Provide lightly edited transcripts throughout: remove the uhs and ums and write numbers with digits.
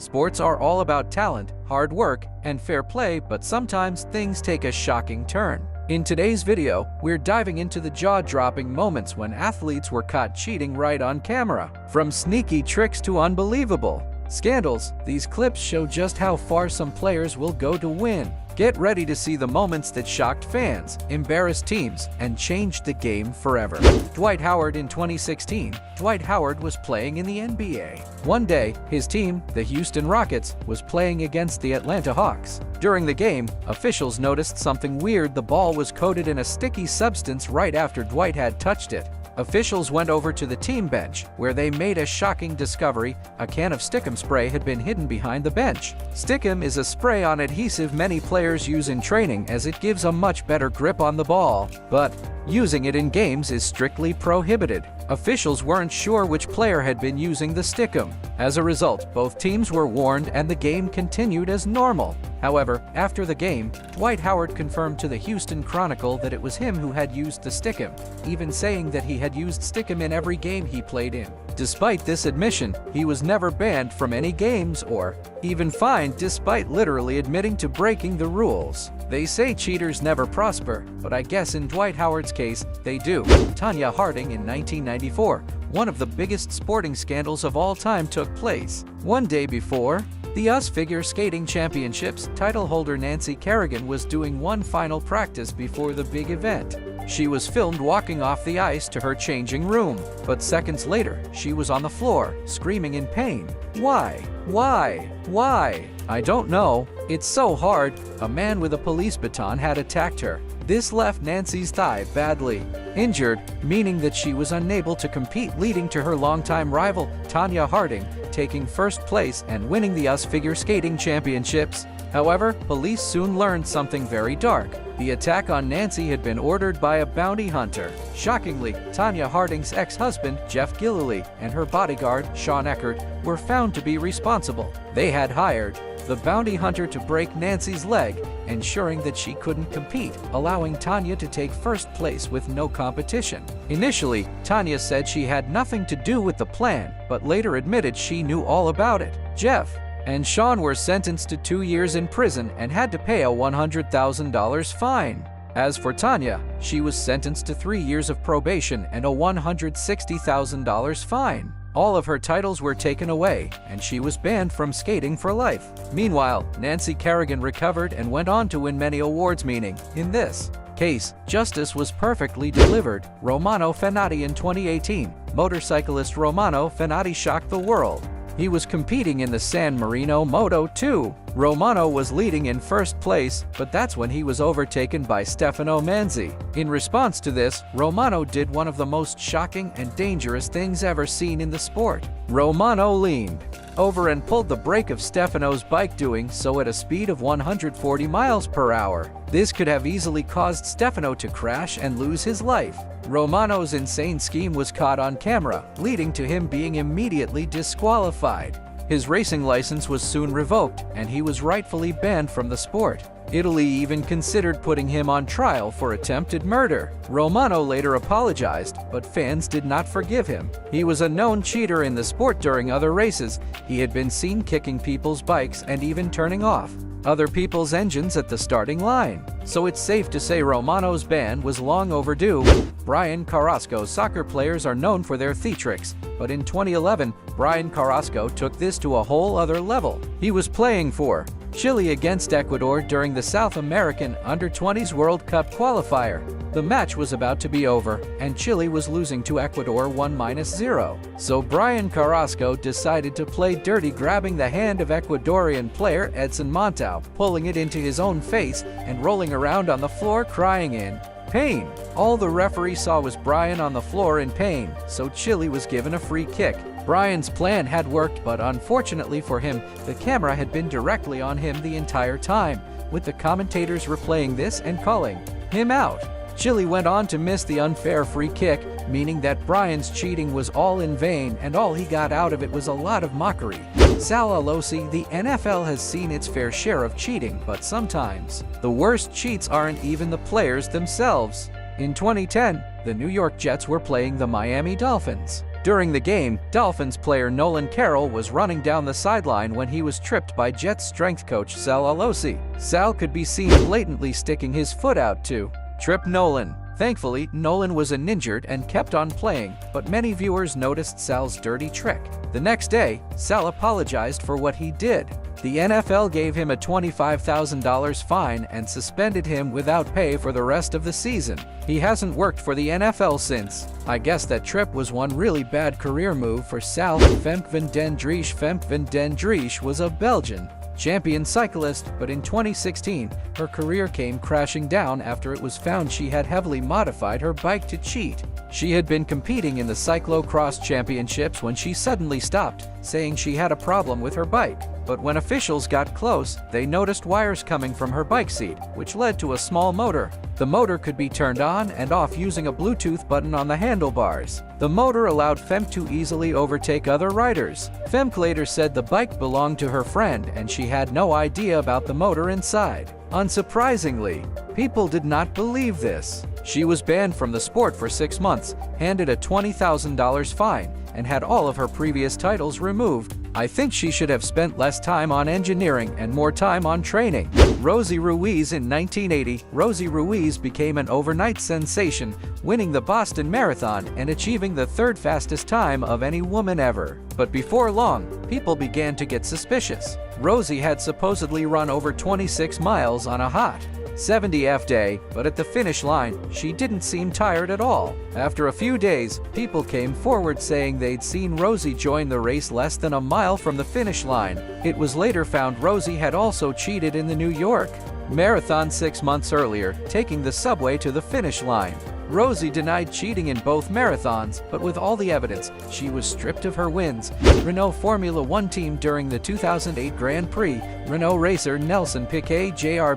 Sports are all about talent, hard work, and fair play, but sometimes things take a shocking turn. In today's video, we're diving into the jaw-dropping moments when athletes were caught cheating right on camera. From sneaky tricks to unbelievable scandals, these clips show just how far some players will go to win. Get ready to see the moments that shocked fans, embarrassed teams, and changed the game forever. Dwight Howard in 2016. Dwight Howard was playing in the NBA. One day, his team, the Houston Rockets, was playing against the Atlanta Hawks. During the game, officials noticed something weird. The ball was coated in a sticky substance right after Dwight had touched it. Officials went over to the team bench, where they made a shocking discovery. A can of Stickum spray had been hidden behind the bench. Stickum is a spray-on adhesive many players use in training as it gives a much better grip on the ball, but using it in games is strictly prohibited. Officials weren't sure which player had been using the Stickum. As a result, both teams were warned and the game continued as normal. However, after the game, Dwight Howard confirmed to the Houston Chronicle that it was him who had used the Stickum, even saying that he had used Stickum in every game he played in. Despite this admission, he was never banned from any games or even fined, despite literally admitting to breaking the rules. They say cheaters never prosper, but I guess in Dwight Howard's case, they do. Tonya Harding in 1994. One of the biggest sporting scandals of all time took place. One day before the US Figure Skating Championships, title holder Nancy Kerrigan was doing one final practice before the big event. She was filmed walking off the ice to her changing room, but seconds later, she was on the floor, screaming in pain. Why? I don't know. It's so hard. A man with a police baton had attacked her. This left Nancy's thigh badly injured, meaning that she was unable to compete, leading to her longtime rival, Tonya Harding, taking first place and winning the US Figure Skating Championships. However, police soon learned something very dark. The attack on Nancy had been ordered by a bounty hunter. Shockingly, Tonya Harding's ex-husband, Jeff Gillily, and her bodyguard, Sean Eckert, were found to be responsible. They had hired the bounty hunter to break Nancy's leg, ensuring that she couldn't compete, allowing Tonya to take first place with no competition. Initially, Tonya said she had nothing to do with the plan, but later admitted she knew all about it. Jeff and Sean were sentenced to 2 years in prison and had to pay a $100,000 fine. As for Tonya, she was sentenced to 3 years of probation and a $160,000 fine. All of her titles were taken away, and she was banned from skating for life. Meanwhile, Nancy Kerrigan recovered and went on to win many awards, meaning, in this case, justice was perfectly delivered. Romano Fenati in 2018. Motorcyclist Romano Fenati shocked the world. He was competing in the San Marino Moto2. Romano was leading in first place, but that's when he was overtaken by Stefano Manzi. In response to this, Romano did one of the most shocking and dangerous things ever seen in the sport. Romano leaned over and pulled the brake of Stefano's bike, doing so at a speed of 140 miles per hour. This could have easily caused Stefano to crash and lose his life. Romano's insane scheme was caught on camera, leading to him being immediately disqualified. His racing license was soon revoked, and he was rightfully banned from the sport. Italy even considered putting him on trial for attempted murder. Romano later apologized, but fans did not forgive him. He was a known cheater in the sport. During other races, he had been seen kicking people's bikes and even turning off other people's engines at the starting line. So it's safe to say Romano's ban was long overdue. Bryan Carrasco. Soccer players are known for their theatrics, but in 2011, Bryan Carrasco took this to a whole other level. He was playing for Chile against Ecuador during the South American Under-20s World Cup qualifier. The match was about to be over, and Chile was losing to Ecuador 1-0. So Bryan Carrasco decided to play dirty, grabbing the hand of Ecuadorian player Edson Montao, pulling it into his own face, and rolling around on the floor crying in pain. All the referee saw was Bryan on the floor in pain, so Chile was given a free kick. Bryan's plan had worked, but unfortunately for him, the camera had been directly on him the entire time, with the commentators replaying this and calling him out. Chile went on to miss the unfair free kick, meaning that Bryan's cheating was all in vain, and all he got out of it was a lot of mockery. Sal Alosi. The NFL has seen its fair share of cheating, but sometimes the worst cheats aren't even the players themselves. In 2010, the New York Jets were playing the Miami Dolphins. During the game, Dolphins player Nolan Carroll was running down the sideline when he was tripped by Jets strength coach Sal Alosi. Sal could be seen blatantly sticking his foot out to trip Nolan. Thankfully, Nolan was uninjured and kept on playing, but many viewers noticed Sal's dirty trick. The next day, Sal apologized for what he did. The NFL gave him a $25,000 fine and suspended him without pay for the rest of the season. He hasn't worked for the NFL since. I guess that trip was one really bad career move for Sal. Femke den Driessche. Femke den Driessche was a Belgian champion cyclist, but in 2016, her career came crashing down after it was found she had heavily modified her bike to cheat. She had been competing in the cyclocross championships when she suddenly stopped, saying she had a problem with her bike. But when officials got close, they noticed wires coming from her bike seat, which led to a small motor. The motor could be turned on and off using a Bluetooth button on the handlebars. The motor allowed Femke to easily overtake other riders. Femke later said the bike belonged to her friend and she had no idea about the motor inside. Unsurprisingly, people did not believe this. She was banned from the sport for 6 months, handed a $20,000 fine, and had all of her previous titles removed. I think she should have spent less time on engineering and more time on training. Rosie Ruiz. In 1980, Rosie Ruiz became an overnight sensation, winning the Boston Marathon and achieving the 3rd fastest time of any woman ever. But before long, people began to get suspicious. Rosie had supposedly run over 26 miles on a hot 70th day, but at the finish line, she didn't seem tired at all. After a few days, people came forward saying they'd seen Rosie join the race less than a mile from the finish line. It was later found Rosie had also cheated in the New York Marathon 6 months earlier, taking the subway to the finish line. Rosie denied cheating in both marathons, but with all the evidence, she was stripped of her wins. Renault Formula One team. During the 2008 Grand Prix, Renault racer Nelson Piquet Jr.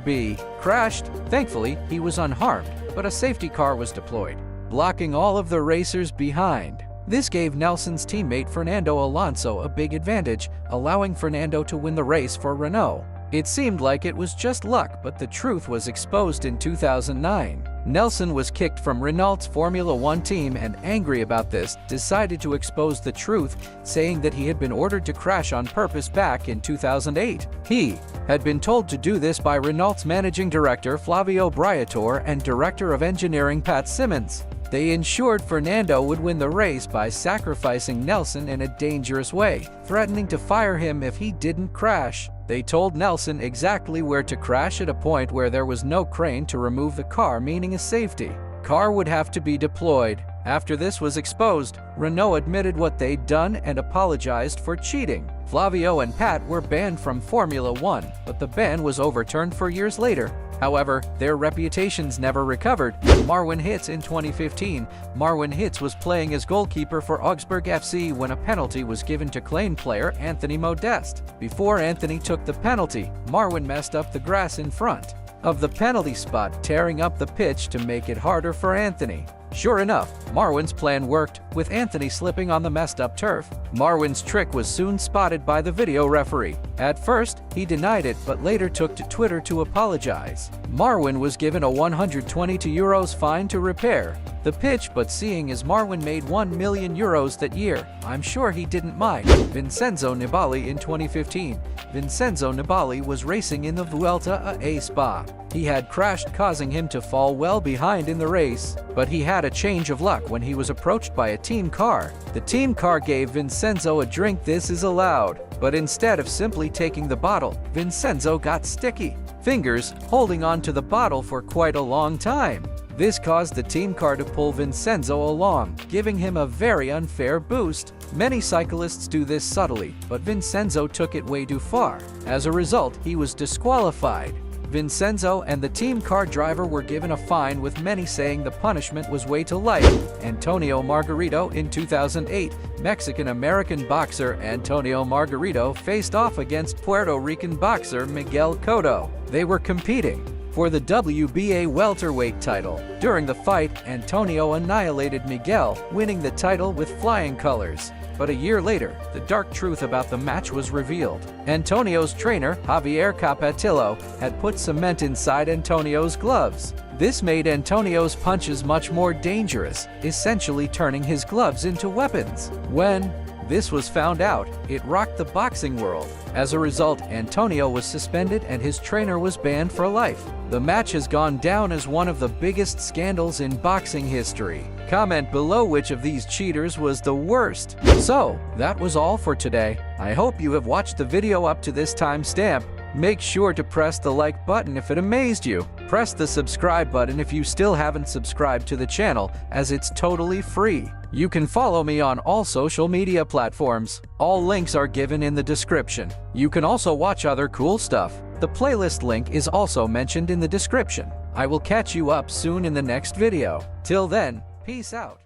crashed. Thankfully, he was unharmed, but a safety car was deployed, blocking all of the racers behind. This gave Nelson's teammate Fernando Alonso a big advantage, allowing Fernando to win the race for Renault. It seemed like it was just luck, but the truth was exposed in 2009. Nelson was kicked from Renault's Formula One team and, angry about this, decided to expose the truth, saying that he had been ordered to crash on purpose back in 2008. He had been told to do this by Renault's managing director Flavio Briatore and director of engineering Pat Simmons. They ensured Fernando would win the race by sacrificing Nelson in a dangerous way, threatening to fire him if he didn't crash. They told Nelson exactly where to crash at a point where there was no crane to remove the car, meaning a safety car would have to be deployed. After this was exposed, Renault admitted what they'd done and apologized for cheating. Flavio and Pat were banned from Formula One, but the ban was overturned 4 years later. However, their reputations never recovered. Marwin Hitz. In 2015, Marwin Hitz was playing as goalkeeper for Augsburg FC when a penalty was given to Klein player Anthony Modeste. Before Anthony took the penalty, Marwin messed up the grass in front of the penalty spot, tearing up the pitch to make it harder for Anthony. Sure enough, Marwin's plan worked, with Anthony slipping on the messed up turf. Marwin's trick was soon spotted by the video referee. At first, he denied it, but later took to Twitter to apologize. Marwin was given a €122 fine to repair the pitch, but seeing as Marwin made €1 million that year, I'm sure he didn't mind. Vincenzo Nibali. In 2015, Vincenzo Nibali was racing in the Vuelta a Spa. He had crashed, causing him to fall well behind in the race, but he had a change of luck when he was approached by a team car. The team car gave Vincenzo a drink. This is allowed, but instead of simply taking the bottle, Vincenzo got sticky fingers, holding on to the bottle for quite a long time. This caused the team car to pull Vincenzo along, giving him a very unfair boost. Many cyclists do this subtly, but Vincenzo took it way too far. As a result, he was disqualified. Vincenzo and the team car driver were given a fine, with many saying the punishment was way too light. Antonio Margarito. In 2008, Mexican-American boxer Antonio Margarito faced off against Puerto Rican boxer Miguel Cotto. They were competing for the WBA welterweight title. During the fight, Antonio annihilated Miguel, winning the title with flying colors. But a year later, the dark truth about the match was revealed. Antonio's trainer, Javier Capetillo, had put cement inside Antonio's gloves. This made Antonio's punches much more dangerous, essentially turning his gloves into weapons. When this was found out, it rocked the boxing world. As a result, Antonio was suspended and his trainer was banned for life. The match has gone down as one of the biggest scandals in boxing history. Comment below which of these cheaters was the worst. So, that was all for today. I hope you have watched the video up to this timestamp. Make sure to press the like button if it amazed you. Press the subscribe button if you still haven't subscribed to the channel, as it's totally free. You can follow me on all social media platforms. All links are given in the description. You can also watch other cool stuff. The playlist link is also mentioned in the description. I will catch you up soon in the next video. Till then, peace out.